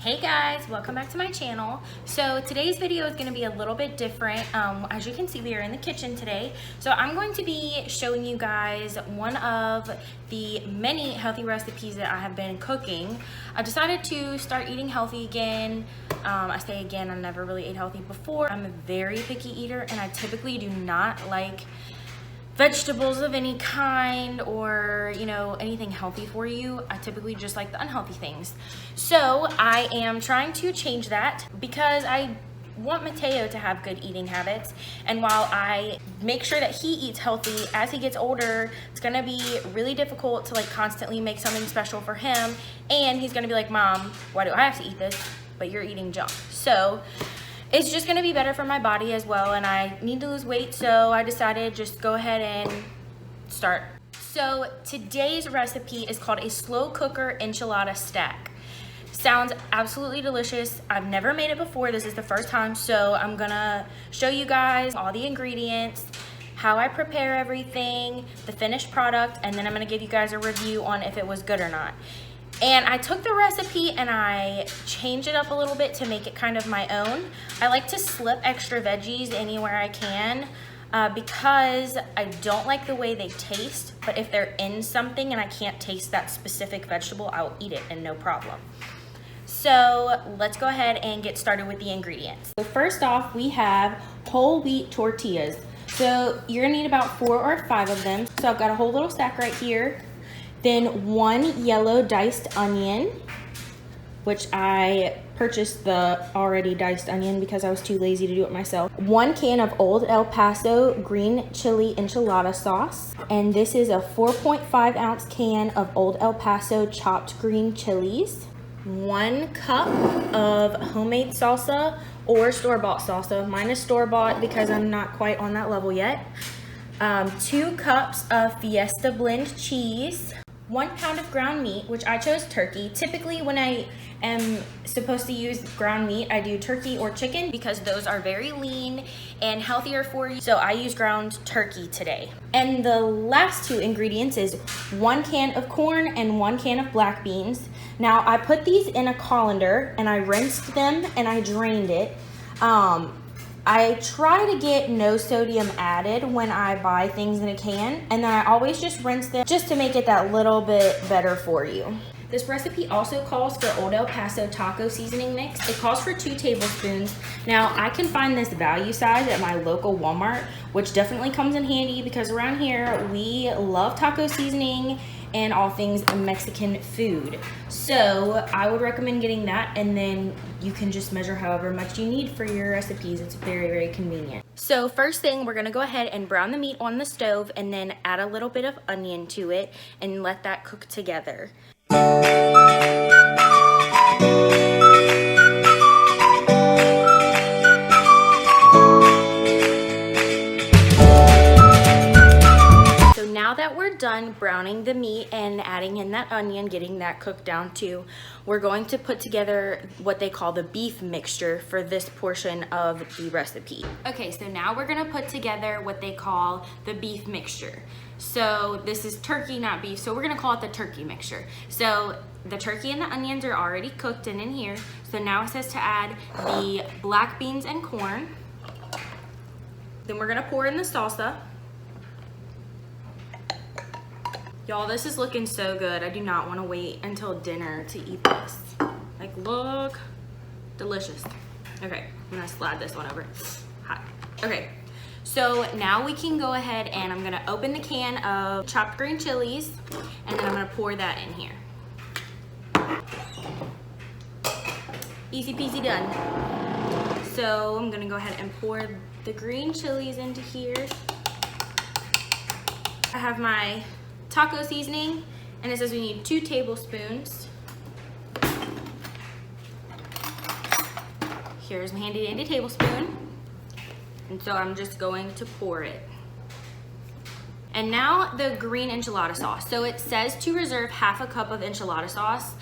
Hey guys, welcome back to my channel. So today's video is going to be a little bit different. As you can see, we are in the kitchen today. So I'm going to be showing you guys one of the many healthy recipes that I have been cooking. I decided to start eating healthy again. I say again, I never really ate healthy before. I'm a very picky eater and I typically do not like vegetables of any kind or anything healthy for you. I typically just like the unhealthy things. So I am trying to change that because I want Mateo to have good eating habits, and while I make sure that he eats healthy, as he gets older it's gonna be really difficult to constantly make something special for him, and he's gonna be like, Mom, why do I have to eat this but you're eating junk? So it's just gonna be better for my body as well, and I need to lose weight, so I decided just go ahead and start. So today's recipe is called a slow cooker enchilada stack. Sounds absolutely delicious. I've never made it before. This is the first time, so I'm gonna show you guys all the ingredients, how I prepare everything, the finished product, and then I'm gonna give you guys a review on if it was good or not. And I took the recipe and I changed it up a little bit to make it kind of my own. I like to slip extra veggies anywhere I can because I don't like the way they taste, but if they're in something and I can't taste that specific vegetable, I'll eat it and no problem. So let's go ahead and get started with the ingredients. So first off, we have whole wheat tortillas. So you're gonna need about 4 or 5 of them. So I've got a whole little stack right here. Then 1 yellow diced onion, which I purchased the already diced onion because I was too lazy to do it myself. 1 can of Old El Paso green chili enchilada sauce. And this is a 4.5 ounce can of Old El Paso chopped green chilies. 1 cup of homemade salsa or store-bought salsa. Mine is store-bought because I'm not quite on that level yet. 2 cups of Fiesta blend cheese. 1 pound of ground meat, which I chose turkey. Typically when I am supposed to use ground meat, I do turkey or chicken because those are very lean and healthier for you. So I use ground turkey today. And the last 2 ingredients is 1 can of corn and 1 can of black beans. Now I put these in a colander and I rinsed them and I drained it. I try to get no sodium added when I buy things in a can, and then I always just rinse them just to make it that little bit better for you. This recipe also calls for Old El Paso taco seasoning mix. It calls for 2 tablespoons. Now I can find this value size at my local Walmart, which definitely comes in handy because around here we love taco seasoning and all things Mexican food. So I would recommend getting that, and then you can just measure however much you need for your recipes. It's very, very convenient. So first thing, we're gonna go ahead and brown the meat on the stove and then add a little bit of onion to it and let that cook together. Now that we're done browning the meat and adding in that onion, getting that cooked down too, we're going to put together what they call the beef mixture for this portion of the recipe. Okay, so now we're gonna put together what they call the beef mixture. So this is turkey, not beef, so we're gonna call it the turkey mixture. So the turkey and the onions are already cooked and in here. So now it says to add the black beans and corn. Then we're gonna pour in the salsa. Y'all, this is looking so good. I do not want to wait until dinner to eat this. Look, delicious. Okay, I'm gonna slide this one over. Hot. Okay, so now we can go ahead and I'm gonna open the can of chopped green chilies and then I'm gonna pour that in here. Easy peasy done. So I'm gonna go ahead and pour the green chilies into here. I have my taco seasoning, and it says we need 2 tablespoons. Here's my handy dandy tablespoon, and so I'm just going to pour it. And now the green enchilada sauce. So it says to reserve half a cup of enchilada sauce.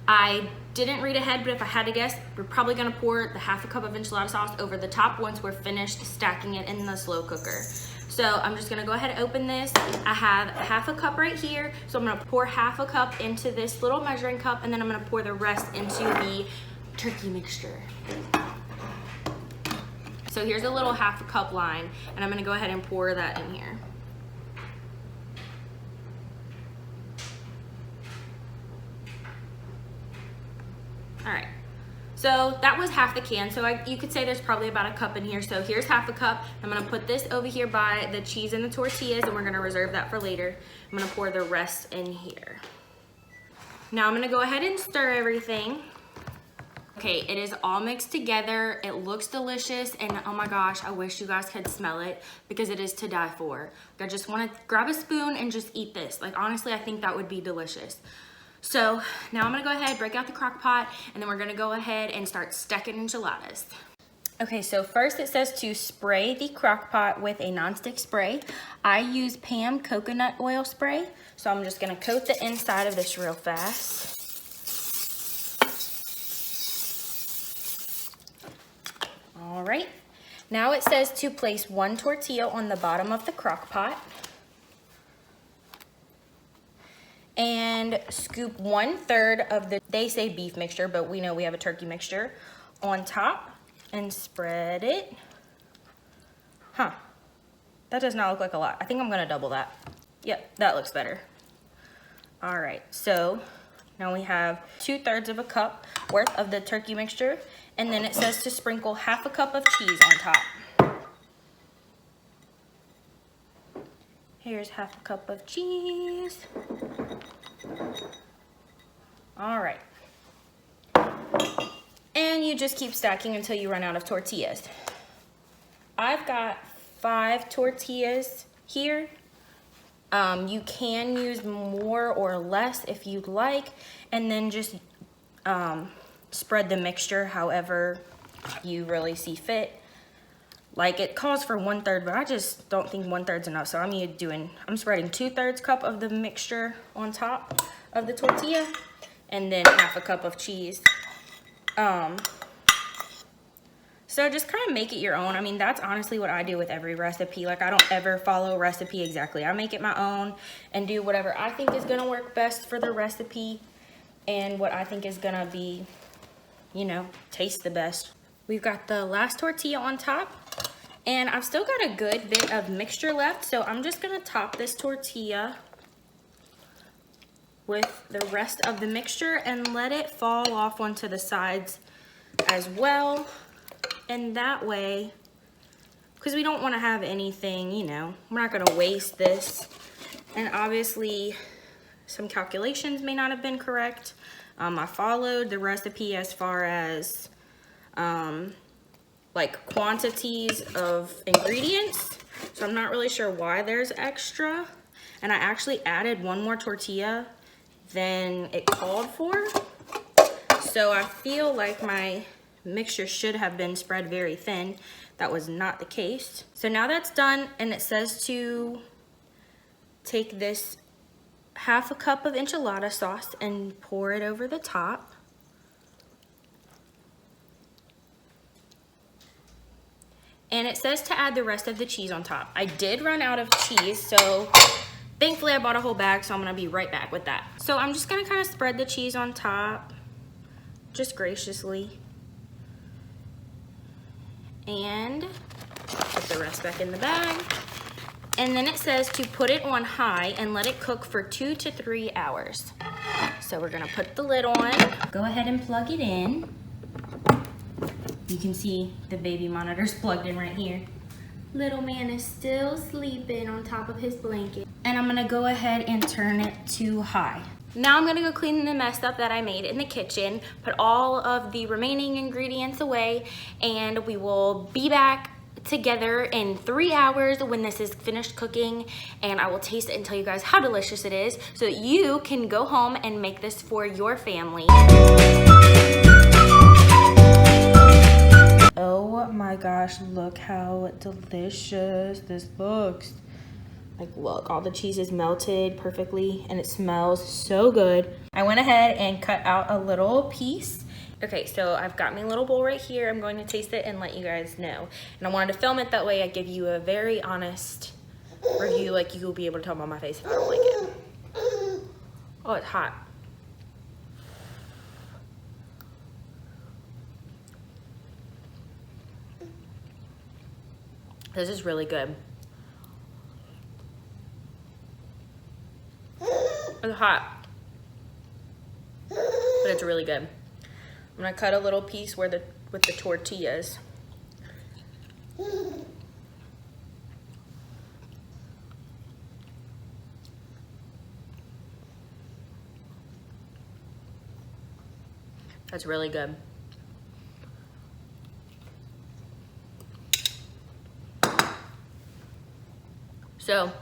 I didn't read ahead, but if I had to guess, we're probably gonna pour the half a cup of enchilada sauce over the top once we're finished stacking it in the slow cooker. So I'm just gonna go ahead and open this. I have half a cup right here. So I'm gonna pour half a cup into this little measuring cup, and then I'm gonna pour the rest into the turkey mixture. So here's a little 1/2 cup line, and I'm gonna go ahead and pour that in here. All right, so that was 1/2 the can. So you could say there's probably about a cup in here. So here's 1/2 cup. I'm gonna put this over here by the cheese and the tortillas, and we're gonna reserve that for later. I'm gonna pour the rest in here. Now I'm gonna go ahead and stir everything. Okay, it is all mixed together. It looks delicious, and oh my gosh, I wish you guys could smell it because it is to die for. I just wanna grab a spoon and just eat this. Like honestly, I think that would be delicious. So now I'm gonna go ahead, break out the crock pot, and then we're gonna go ahead and start stacking enchiladas. Okay, so first it says to spray the crock pot with a nonstick spray. I use Pam coconut oil spray, so I'm just gonna coat the inside of this real fast. All right, now it says to place 1 tortilla on the bottom of the crock pot and scoop 1/3 of the, they say beef mixture, but we know we have a turkey mixture, on top and spread it. Huh, that does not look like a lot. I think I'm gonna double that. Yep, that looks better. All right, so now we have 2/3 of a cup worth of the turkey mixture, and then it says to sprinkle 1/2 cup of cheese on top. Here's 1/2 cup of cheese. All right. And you just keep stacking until you run out of tortillas. I've got 5 tortillas here. You can use more or less if you'd like, and then just spread the mixture however you really see fit. Like it calls for 1/3, but I just don't think 1/3 is enough. So I'm spreading 2/3 cup of the mixture on top of the tortilla, and then 1/2 cup of cheese. So just kind of make it your own. I mean, that's honestly what I do with every recipe. Like I don't ever follow a recipe exactly. I make it my own and do whatever I think is gonna work best for the recipe and what I think is gonna be, you know, taste the best. We've got the last tortilla on top, and I've still got a good bit of mixture left, so I'm just gonna top this tortilla with the rest of the mixture and let it fall off onto the sides as well. And that way, because we don't want to have anything, you know, we're not going to waste this. And obviously, some calculations may not have been correct. I followed the recipe as far as like quantities of ingredients, so I'm not really sure why there's extra. And I actually added 1 more tortilla than it called for, so I feel like my mixture should have been spread very thin. That was not the case. So now that's done, and it says to take this 1/2 cup of enchilada sauce and pour it over the top. And it says to add the rest of the cheese on top. I did run out of cheese, so thankfully I bought a whole bag, so I'm gonna be right back with that. So I'm just gonna kind of spread the cheese on top, just graciously. And put the rest back in the bag. And then it says to put it on high and let it cook for 2 to 3 hours. So we're gonna put the lid on. Go ahead and plug it in. You can see the baby monitor's plugged in right here. Little man is still sleeping on top of his blanket. And I'm gonna go ahead and turn it to high. Now I'm gonna go clean the mess up that I made in the kitchen, put all of the remaining ingredients away, and we will be back together in 3 hours when this is finished cooking, and I will taste it and tell you guys how delicious it is so that you can go home and make this for your family. Oh my gosh, look how delicious this looks. Like look, all the cheese is melted perfectly and it smells so good. I went ahead and cut out a little piece. Okay, so I've got my little bowl right here. I'm going to taste it and let you guys know. And I wanted to film it that way I give you a very honest review, like you'll be able to tell by my face if I don't like it. Oh, it's hot. This is really good. It's hot, but it's really good. I'm gonna cut a little piece with the tortillas. That's really good. So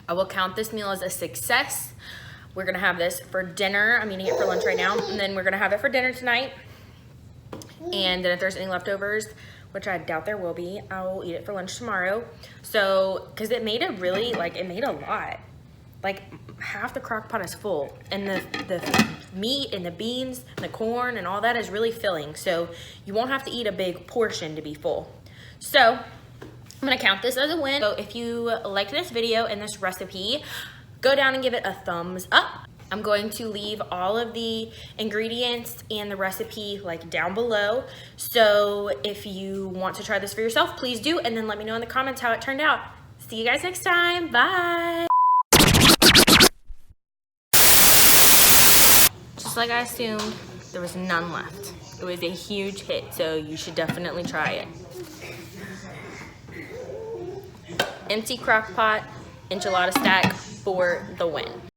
I will count this meal as a success. We're gonna have this for dinner. I'm eating it for lunch right now, and then we're gonna have it for dinner tonight. And then if there's any leftovers, which I doubt there will be, I will eat it for lunch tomorrow. So, cause it made a really, it made a lot. Like half the crock pot is full, and the meat and the beans and the corn and all that is really filling. So you won't have to eat a big portion to be full. So I'm gonna count this as a win. So if you liked this video and this recipe, go down and give it a thumbs up. I'm going to leave all of the ingredients and the recipe down below. So if you want to try this for yourself, please do, and then let me know in the comments how it turned out. See you guys next time, bye. Just like I assumed, there was none left. It was a huge hit, so you should definitely try it. Empty crock pot, enchilada stack for the win.